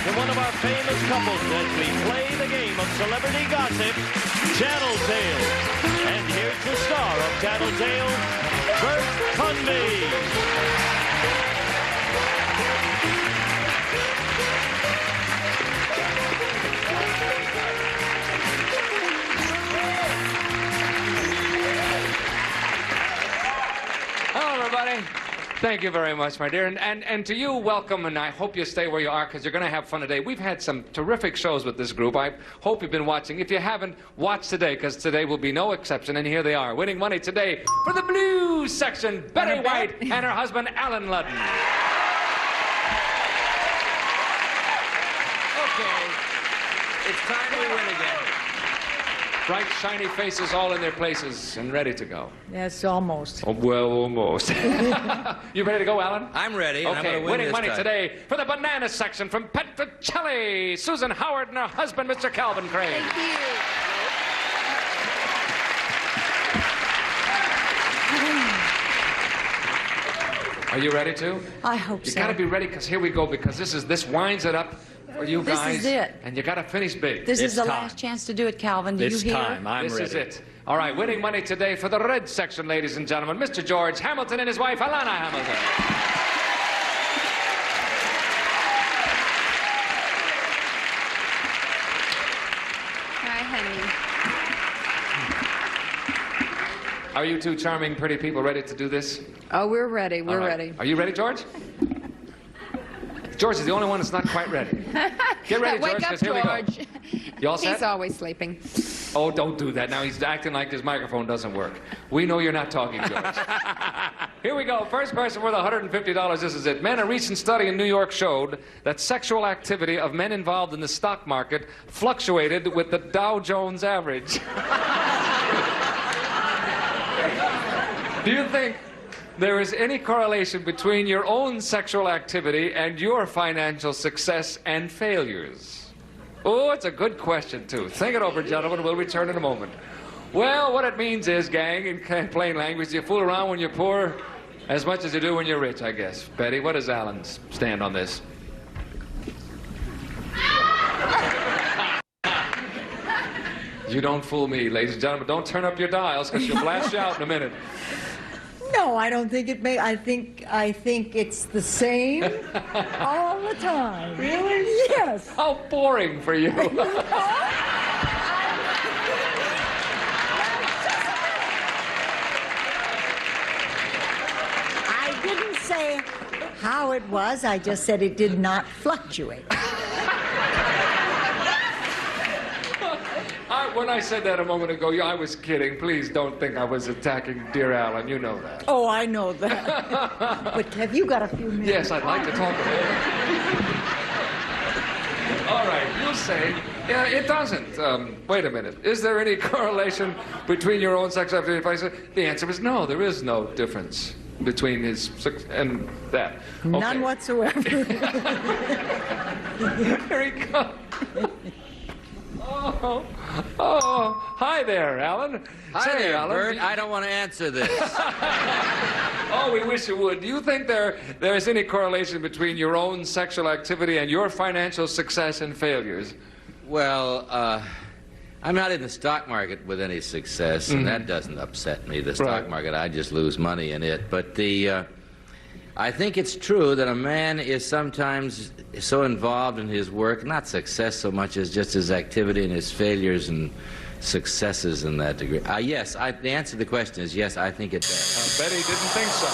to one of our famous couples as we play the game of celebrity gossip, Tattletale. And here's the star of Tattletale, Bert Convy. Everybody, thank you very much, my dear. And to you, welcome, and I hope you stay where you are because you're going to have fun today. We've had some terrific shows with this group. I hope you've been watching. If you haven't, watch today because today will be no exception, and here they are. Winning money today for the blues section, Betty White and her husband, Alan Ludden. Okay, it's time we win again. Bright, shiny faces all in their places and ready to go. Yes, almost. Oh, well, almost. You ready to go, Alan? I'm ready. And Okay, I'm win winning this money time. today for the banana section from Petrocelli, Susan Howard and her husband, Mr. Calvin Crane. Thank you. Are you ready too? I hope You so. got to be ready because here we go because this winds it up for you This guys. is it. And you got to finish big. This It's is the time. last chance to do it, Calvin. Do you hear? I'm this ready. is it. All right, winning money today for the red section, ladies and gentlemen, Mr. George Hamilton and his wife, Alana Hamilton. Hi, honey. Are you two charming, pretty people ready to do this? Oh, we're ready. We're All right. ready. Are you ready, George? George is the only one that's not quite ready. Get ready, Wake George, up, because here we go. George. You all set? He's always sleeping. Oh, don't do that. Now he's acting like his microphone doesn't work. We know you're not talking, George. Here we go. First person worth $150. This is it. Men, a recent study in New York showed that sexual activity of men involved in the stock market fluctuated with the Dow Jones average. Do you think there is any correlation between your own sexual activity and your financial success and failures? Oh, it's a good question, too. Think it over, gentlemen. We'll return in a moment. Well, what it means is, gang, in plain language, you fool around when you're poor as much as you do when you're rich, I guess. Betty, what does Alan's stand on this? You don't fool me, ladies and gentlemen. Don't turn up your dials, because she'll blast you out in a minute. No, I don't think it may. I think it's the same all the time. Really? Yes. How boring for you. I didn't say how it was. I just said it did not fluctuate. When I said that a moment ago, I was kidding. Please don't think I was attacking dear Alan. You know that. Oh, I know that. But have you got a few minutes? Yes, I'd like to talk about it. All right, you'll say, yeah, it doesn't. Wait a minute. Is there any correlation between your own sex activity and financial? The answer is no. There is no difference between his sex and that. Okay. None whatsoever. Here he comes. Oh, hi there, Alan. Hi Say, there, Alan. Bert. I don't want to answer this. Oh, we wish you would. Do you think there is any correlation between your own sexual activity and your financial success and failures? Well, I'm not in the stock market with any success, and that doesn't upset me, the stock Right. market. I just lose money in it. But I think it's true that a man is sometimes so involved in his work, not success so much as just his activity and his failures and successes in that degree. Yes, the answer to the question is yes, I think it does. Betty didn't think so.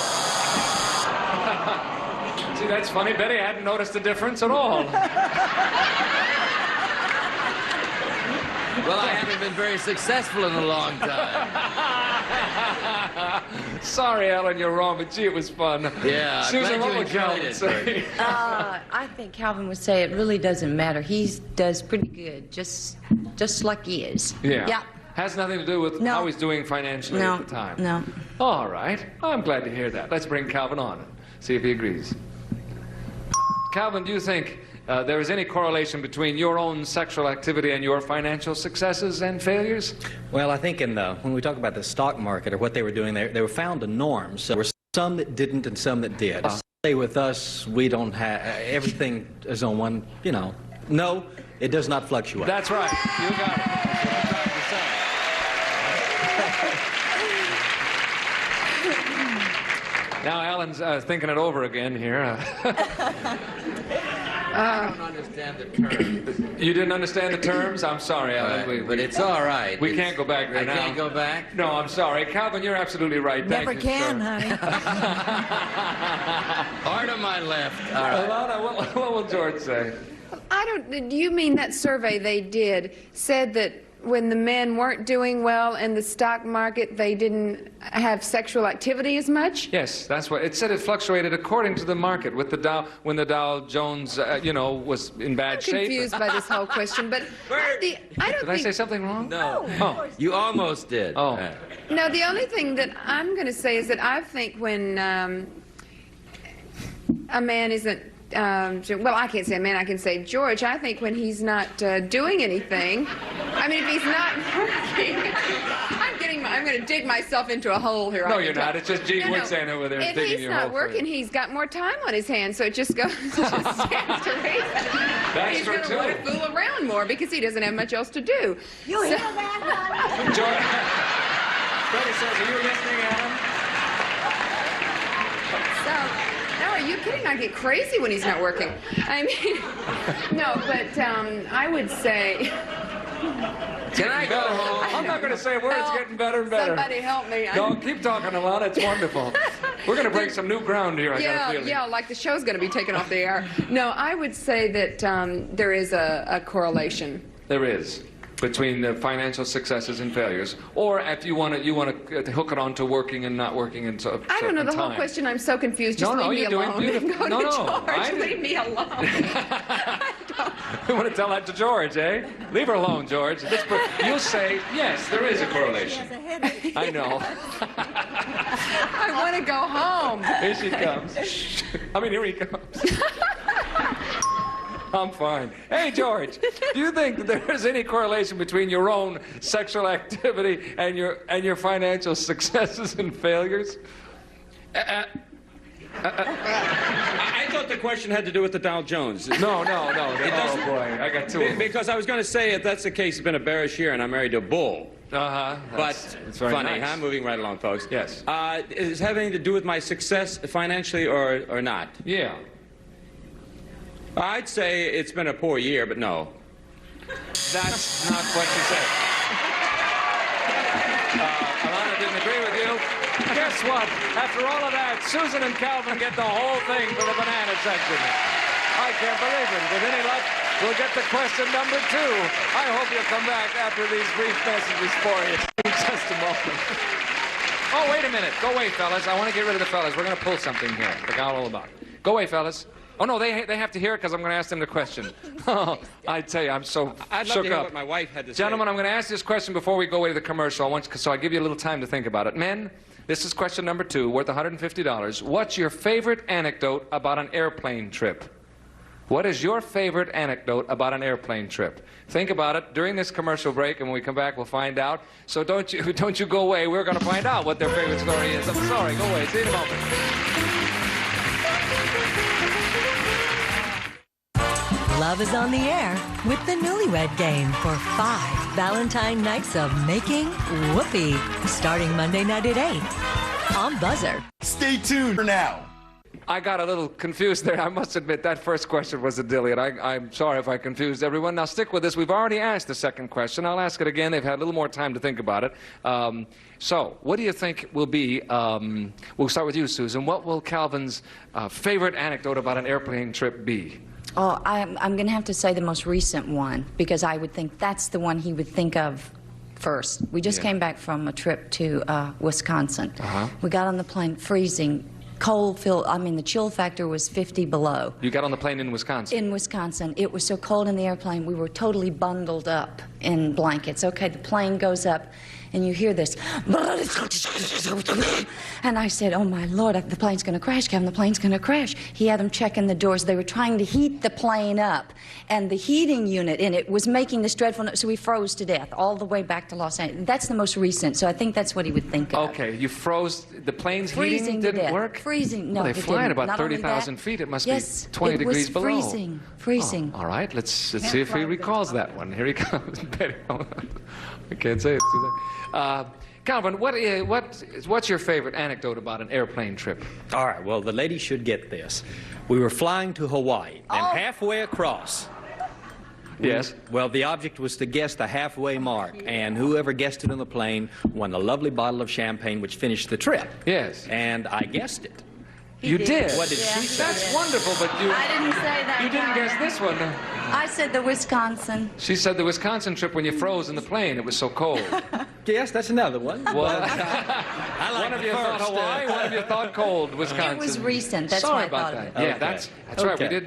See, that's funny. Betty hadn't noticed the difference at all. Well, I haven't been very successful in a long time. Sorry, Alan, you're wrong, but gee, it was fun. Yeah, I'm Susan, glad what you would Calvin enjoyed it, say? I think Calvin would say it really doesn't matter. He does pretty good, just like he is. Yeah. Has nothing to do with No. how he's doing financially No, at the time. no. All right. I'm glad to hear that. Let's bring Calvin on and see if he agrees. Calvin, do you think there is any correlation between your own sexual activity and your financial successes and failures? Well, I think when we talk about the stock market or what they were doing, they were found a norm. So there were some that didn't and some that did. Say with us, we don't have everything is on one. You know, no, it does not fluctuate. That's right. You got it. That's what I'm trying to say. Now Alan's thinking it over again here. I don't understand the terms. You didn't understand the terms? I'm sorry, Alan. But it's all right. We can't go back there I now. can't go back? No, I'm sorry. Calvin, you're absolutely right. Never Thank you, can, sir. honey. Hard on my left. All right. Alana, what will George say? Do you mean that survey they did said that when the men weren't doing well in the stock market, they didn't have sexual activity as much? Yes, that's what it said. It fluctuated according to the market. With the Dow, when the Dow Jones, was in bad I'm shape. confused by this whole question, but I don't Did I say think. something wrong? No. Oh. You almost did. Oh. No, the only thing that I'm going to say is that I think when a man isn't. Well, I can't say a man, I can say George. I think when he's not doing anything, I mean, if he's not working, I'm going to dig myself into a hole here. No, I can you're tell. not. It's just Gene Wood saying over there If digging he's your not hole for working, you. he's got more time on his hands, so it just goes, it just stands to reason. That's He's true, going to too. want to fool around more because he doesn't have much else to do. You hear that, honey? George, Freddie says, are you listening, Alan? So, no, are you kidding? I get crazy when he's not working. I mean, no, but I would say. Can I go home? I'm not going to say a word. It's Help. getting better and better. Somebody help me. No, keep talking, Alana. It's wonderful. We're going to break some new ground here, I got a feeling. Yeah, like the show's going to be taken off the air. No, I would say that there is a correlation. There is. Between the financial successes and failures, or if you want to hook it on to working and not working and so. I don't know the whole time. question. I'm so confused. Just No, leave you're me doing alone. beautiful. Go No, to no, George. I didn't- Leave me alone. We want to tell that to George, eh? Leave her alone, George. You'll say yes. There is a correlation. Has a headache. I know. I want to go home. Here she comes. Here he comes. I'm fine. Hey, George, do you think that there is any correlation between your own sexual activity and your financial successes and failures? I thought the question had to do with the Dow Jones. No. doesn't. Oh, boy. I got two of them. Because I was going to say, if that's the case, it's been a bearish year, and I'm married to a bull. Uh-huh. But it's very funny, nice. huh? Moving right along, folks. Yes. Is it have anything to do with my success financially or not? Yeah. I'd say it's been a poor year, but no. That's not what she said. Alana didn't agree with you. Guess what? After all of that, Susan and Calvin get the whole thing for the banana section. I can't believe it. With any luck, we'll get to question number 2. I hope you'll come back after these brief messages for you in just a moment. Oh, wait a minute. Go away, fellas. I want to get rid of the fellas. We're going to pull something here. Forgot all about it. Go away, fellas. Oh, no, they have to hear it because I'm going to ask them the question. Oh, I tell you, I'm so I'd love shook to hear up. what my wife had to say. Gentlemen, I'm going to ask this question before we go away to the commercial. So I give you a little time to think about it. Men, this is question number 2, worth $150. What's your favorite anecdote about an airplane trip? What is your favorite anecdote about an airplane trip? Think about it during this commercial break, and when we come back, we'll find out. So don't you go away. We're going to find out what their favorite story is. I'm sorry. Go away. See you in a moment. Love is on the air with the Newlywed Game for 5 Valentine nights of making whoopee. Starting Monday night at 8 on Buzzer. Stay tuned for now. I got a little confused there. I must admit that first question was a dilly, and I'm sorry if I confused everyone. Now stick with this. We've already asked the second question. I'll ask it again. They've had a little more time to think about it. So what do you think will be, we'll start with you, Susan. What will Calvin's favorite anecdote about an airplane trip be? Oh, I'm going to have to say the most recent one, because I would think that's the one he would think of first. We just came back from a trip to Wisconsin. We got on the plane freezing. Cold filled, the chill factor was 50 below. You got on the plane in Wisconsin? In Wisconsin. It was so cold in the airplane, we were totally bundled up in blankets. Okay, the plane goes up, and you hear this. And I said, oh, my Lord, the plane's going to crash, Kevin, the plane's going to crash. He had them checking the doors. They were trying to heat the plane up, and the heating unit in it was making this dreadful noise, so we froze to death all the way back to Los Angeles. That's the most recent, so I think that's what he would think of. Okay, you froze, the plane's Freezing heating to didn't death. work? Freezing, no, Well, it they fly at didn't. about Not only 30,000 that- feet. It must yes, be 20 it degrees was below. freezing, freezing. Oh, all right, let's see if he recalls that one. Here he comes. I can't say it. Calvin, what's your favorite anecdote about an airplane trip? All right, well, the lady should get this. We were flying to Hawaii, and halfway across, Yes. well, the object was to guess the halfway mark, and whoever guessed it on the plane won a lovely bottle of champagne, which finished the trip. Yes. And I guessed it. You did? What did she say? That's wonderful, but you... I didn't say that. You didn't guess this one. I said the Wisconsin. She said the Wisconsin trip when you froze in the plane. It was so cold. Yes, that's another one. Well, I like one of the you thought first, Hawaii, one of you thought cold, Wisconsin. It was recent. That's Sorry why I about thought of that. it. Yeah, Okay. that's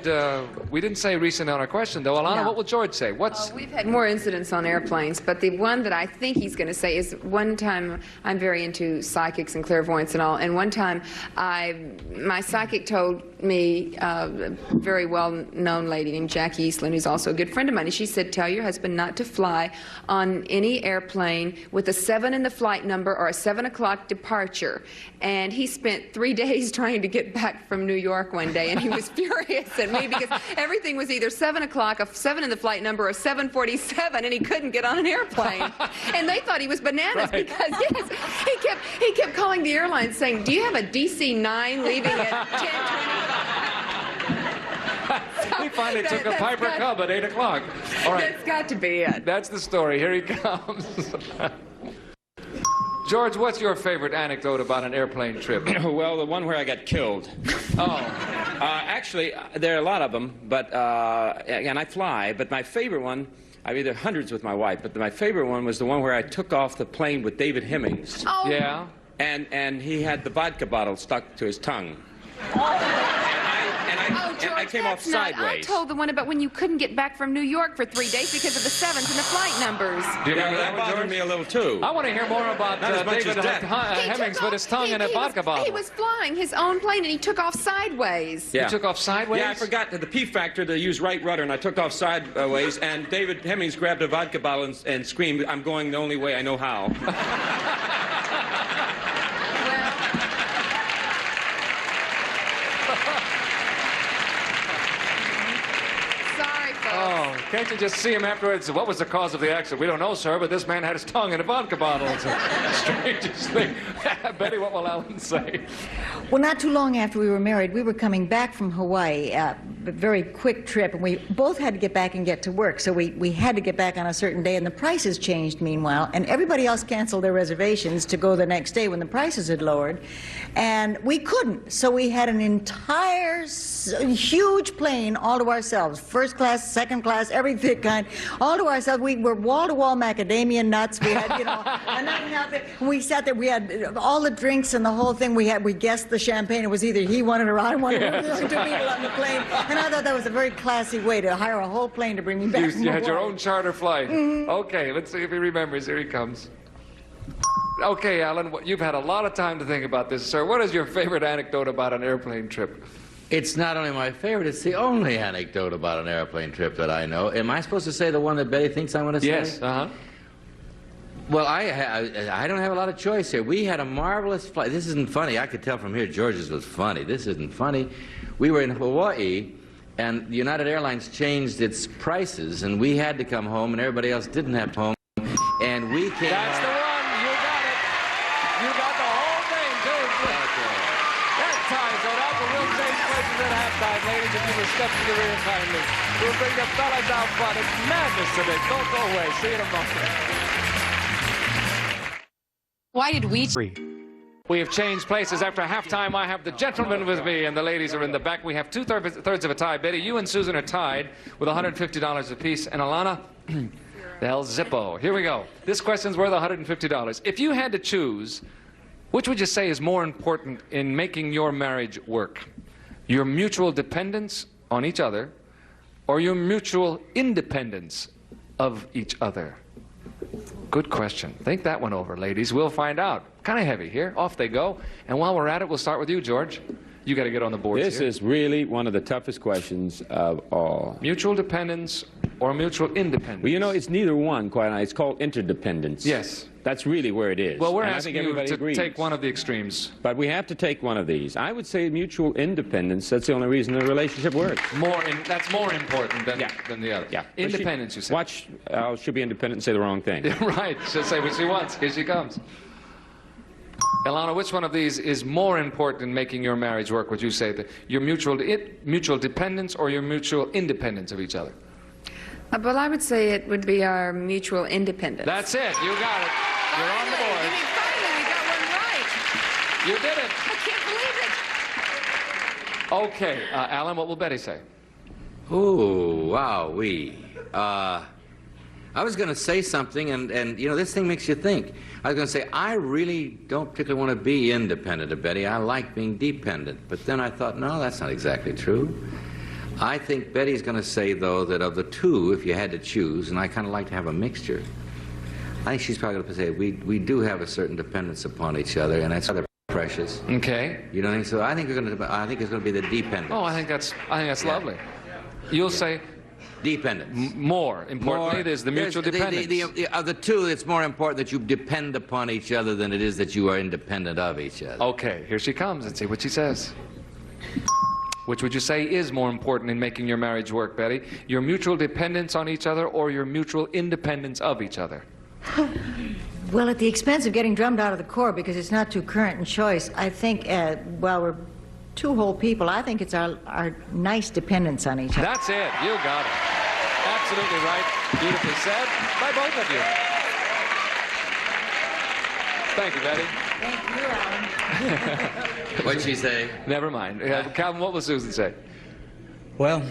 right. We didn't say recent on our question, though. Alana, No. what will George say? What's... We've had more incidents on airplanes, but the one that I think he's going to say is one time, I'm very into psychics and clairvoyance and all, and one time my psychic told me, a very well-known lady named Jackie Eastland, who's also a good friend of mine, and she said, tell your husband not to fly on any airplane with a 7 in the flight number or a 7 o'clock departure. And he spent 3 days trying to get back from New York one day, and he was furious at me because everything was either 7 o'clock, a 7 in the flight number, or 7:47, and he couldn't get on an airplane. And they thought he was bananas Right. because, yes, he kept calling the airline saying, do you have a DC-9 leaving at 10:20? He finally took a That's Piper got- Cub at 8 o'clock. All right. That's got to be it. That's the story. Here he comes. George, what's your favorite anecdote about an airplane trip? Well, the one where I got killed. Oh, Actually, there are a lot of them, but and I fly. But my favorite one, I mean, there are hundreds with my wife, but my favorite one was the one where I took off the plane with David Hemmings, Oh, yeah. and he had the vodka bottle stuck to his tongue. Oh, George, And I came off that's not- sideways. I told the one about when you couldn't get back from New York for 3 days because of the 7s and the flight numbers. Do you Yeah, remember that that one, bothered George? me a little too. I want to hear more about Not as much David as that. Hemmings with his tongue in a vodka bottle. He was flying his own plane and he took off sideways. Yeah. You took off sideways? Yeah, I forgot the P factor to use right rudder, and I took off sideways, and David Hemmings grabbed a vodka bottle and screamed, I'm going the only way I know how. Sorry, folks. Oh, can't you just see him afterwards? What was the cause of the accident? We don't know, sir, but this man had his tongue in a vodka bottle. It's the strangest thing. Betty, what will Alan say? Well, not too long after we were married, we were coming back from Hawaii, a very quick trip, and we both had to get back and get to work. So we had to get back on a certain day, and the prices changed meanwhile, and everybody else canceled their reservations to go the next day when the prices had lowered, and we couldn't. So we had an entire huge plane all to ourselves, first class, second class, everything kind, all to ourselves. We were wall-to-wall macadamia nuts. We had, you know, and nothing out there. We sat there. We had all the drinks and the whole thing. We guessed the champagne. It was either he wanted or I wanted. There were 2 people on the plane, and I thought that was a very classy way to hire a whole plane to bring me back. from You had your Hawaii. own charter flight. Okay, let's see if he remembers. Here he comes. Okay, Alan, you've had a lot of time to think about this, sir. What is your favorite anecdote about an airplane trip? It's not only my favorite, it's the only anecdote about an airplane trip that I know. Am I supposed to say the one that Betty thinks I want to say? Yes, uh-huh. Well, I don't have a lot of choice here. We had a marvelous flight. This isn't funny. I could tell from here George's was funny. This isn't funny. We were in Hawaii, and United Airlines changed its prices, and we had to come home, and everybody else didn't have home. And we came That's the home. one. You got it. You got the whole thing, too. That's time. So now we'll change places at halftime, ladies, if you will step to the rear kindly. We'll bring the fellas out front. It's madness today. Don't go away. See you in a moment. Why did we... We have changed places. After halftime, I have the gentlemen with me, and the ladies are in the back. We have two-thirds of a tie. Betty, you and Susan are tied with $150 apiece. And Alana, the hell Zippo. Here we go. This question's worth $150. If you had to choose, which would you say is more important in making your marriage work? Your mutual dependence on each other, or your mutual independence of each other? Good question. Think that one over, ladies. We'll find out. Kind of heavy here. Off they go. And while we're at it, we'll start with you, George. You got to get on the board. This is really one of the toughest questions of all. Mutual dependence or mutual independence? Well, you know, it's neither one, quite honestly. It's called interdependence. Yes. That's really where it is. Well, we're and asking I think everybody you to agrees. take one of the extremes. But we have to take one of these. I would say mutual independence. That's the only reason the relationship works. That's more important than the other. Yeah. Independence, you say. Watch, she'll be independent and say the wrong thing. Right. She'll say what she wants. Here she comes. Ilana, which one of these is more important in making your marriage work? Would you say that your mutual dependence or your mutual independence of each other? Well, I would say it would be our mutual independence. That's it. You got it. You're on the board. Finally, we got one right. You did it. I can't believe it. Okay. Alan, what will Betty say? Ooh, wow-wee. I was going to say something, and you know, this thing makes you think. I was going to say, I really don't particularly want to be independent of Betty. I like being dependent. But then I thought, no, that's not exactly true. I think Betty's going to say, though, that of the two, if you had to choose, and I kind of like to have a mixture, I think she's probably going to say, we do have a certain dependence upon each other, and that's rather precious. Okay. You don't think so? I think it's going to be the dependence. Oh, I think that's lovely. You'll say dependence. More importantly, there's the mutual dependence. Of the two, it's more important that you depend upon each other than it is that you are independent of each other. Okay, here she comes. Let's see what she says. Which would you say is more important in making your marriage work, Betty? Your mutual dependence on each other or your mutual independence of each other? Well, at the expense of getting drummed out of the Corps, because it's not too current in choice, I think, well, we're two whole people. I think it's our nice dependence on each other. That's it. You got it. Absolutely right. Beautifully said by both of you. Thank you, Betty. Thank you, Alan. What'd she say? Never mind. Calvin, what will Susan say? Well,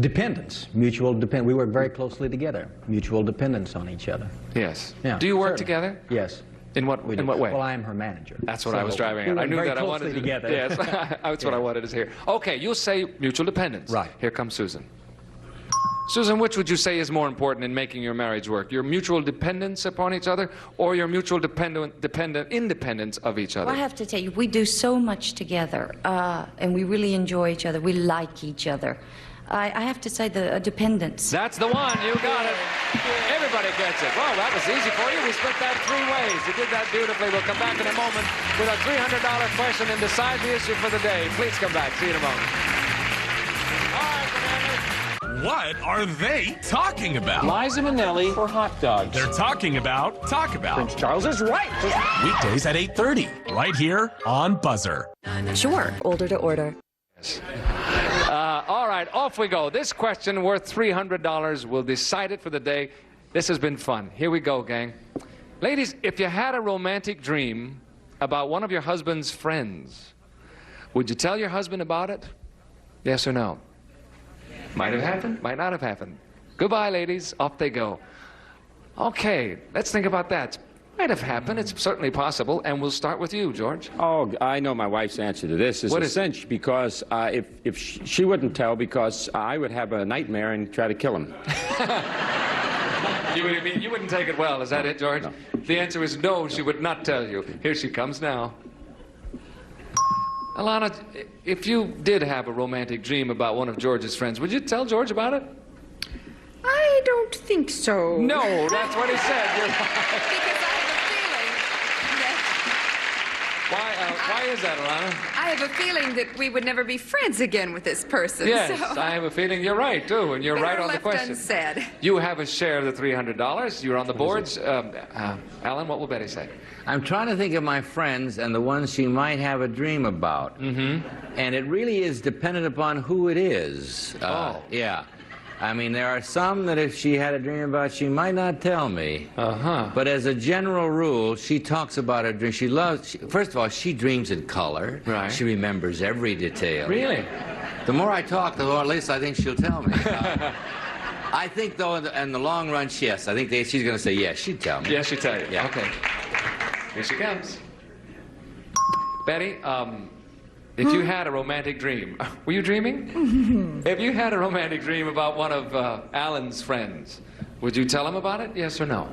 dependence, mutual dependence. We work very closely together. Mutual dependence on each other. Yes. Yeah, Do you work certainly. together? Yes. In what way? Well, I am her manager. That's what I was driving at. I knew that I wanted to. Together. Yes, that's what I wanted to hear. Okay, you'll say mutual dependence. Right. Here comes Susan. Susan, which would you say is more important in making your marriage work? Your mutual dependence upon each other or your mutual independence of each other? Well, I have to tell you, we do so much together, and we really enjoy each other. We like each other. I have to say the dependence. That's the one. You got it. Everybody gets it. Well, that was easy for you. We split that 3 ways. You did that beautifully. We'll come back in a moment with our $300 question and decide the issue for the day. Please come back. See you in a moment. All right, Commanders. What are they talking about? Liza Minnelli for hot dogs. They're talking about Talk About. Prince Charles is right. Weekdays at 8:30, right here on Buzzer. Sure, older to order. All right, off we go. This question worth $300 will decide it for the day. This has been fun. Here we go, gang. Ladies, if you had a romantic dream about one of your husband's friends, would you tell your husband about it? Yes or no? Might have happened, might not have happened. Goodbye, ladies. Off they go. Okay, let's think about that. Might have happened. It's certainly possible. And we'll start with you, George. Oh, I know my wife's answer to this. It's What a is it? cinch because if she wouldn't tell, because I would have a nightmare and try to kill him. You wouldn't take it well. Is that it, George? No. The answer is no, she would not tell you. Here she comes now. Alana, if you did have a romantic dream about one of George's friends, would you tell George about it? I don't think so. No, that's what he said. You're right. Because I have a feeling that Why is that, Alana? I have a feeling that we would never be friends again with this person. Yes, so I have a feeling you're right, too, and you're better right on the left question. unsaid. You have a share of the $300. You're on the boards. Alan, what will Betty say? I'm trying to think of my friends and the ones she might have a dream about. Mm-hmm. And it really is dependent upon who it is. Yeah. I mean, there are some that if she had a dream about, she might not tell me. Uh-huh. But as a general rule, she talks about her dream. First of all, she dreams in color. Right. She remembers every detail. Really? The more I talk, the more at least I think she'll tell me. I think, though, in the long run, yes. I think she's going to say yes. She'd tell me. Yes, she'd tell you. Yeah. Okay. Here she comes. Betty, if you had a romantic dream, were you dreaming? If you had a romantic dream about one of Alan's friends, Would you tell him about it, yes or no?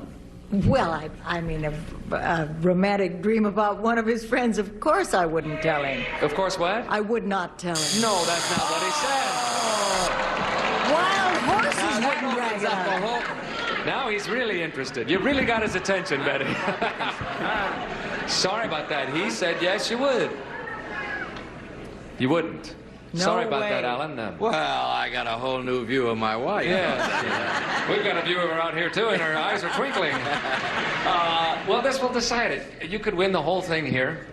Well, I mean, a romantic dream about one of his friends, of course I wouldn't tell him. Of course what? I would not tell him. No, that's not what he said. Wild horses wouldn't brag about it. Now he's really interested. You really got his attention, Betty. Sorry about that. He said yes, you would. You wouldn't. No Sorry about way. that, Alan. Well, I got a whole new view of my wife. Yes. We've got a view of her out here, too, and her eyes are twinkling. Well, this will decide it. You could win the whole thing here.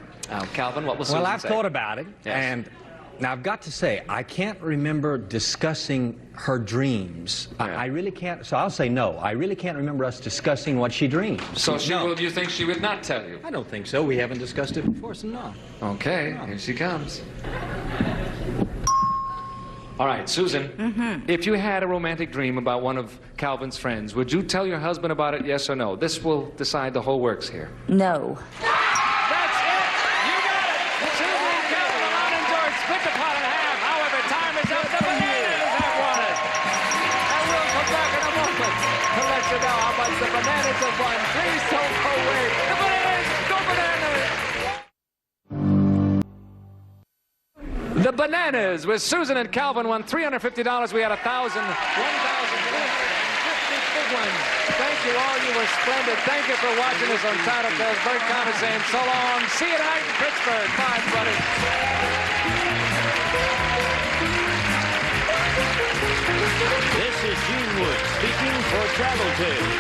Calvin, what will Susan Well, I've say? thought about it, Yes. and now I've got to say, I can't remember discussing her dreams. Yeah. I really can't, so I'll say no. I really can't remember us discussing what she dreams. So she No. will, you think she would not tell you? I don't think so. We haven't discussed it before, so no. Okay, here she comes. All right, Susan, if you had a romantic dream about one of Calvin's friends, would you tell your husband about it, yes or no? This will decide the whole works here. No. That's it! You got it! Susan and Calvin, Alon and George split the pot in half. However, time is up. The Bananas have won it. And we'll come back in a moment to let you know how much the Bananas have won. Please don't go away. The Bananas! Go Bananas! The Bananas with Susan and Calvin won $350. We had 1,000, 1,350 big ones. Thank you all. You were splendid. Thank you for watching us on Title Tales. Bert Conner saying so long. See you tonight in Pittsburgh. Bye, buddy. This is Gene Wood speaking for Travel Tales.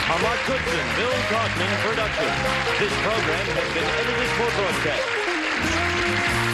A Mark Goodson, Bill Kaufman production. This program has been edited for broadcast.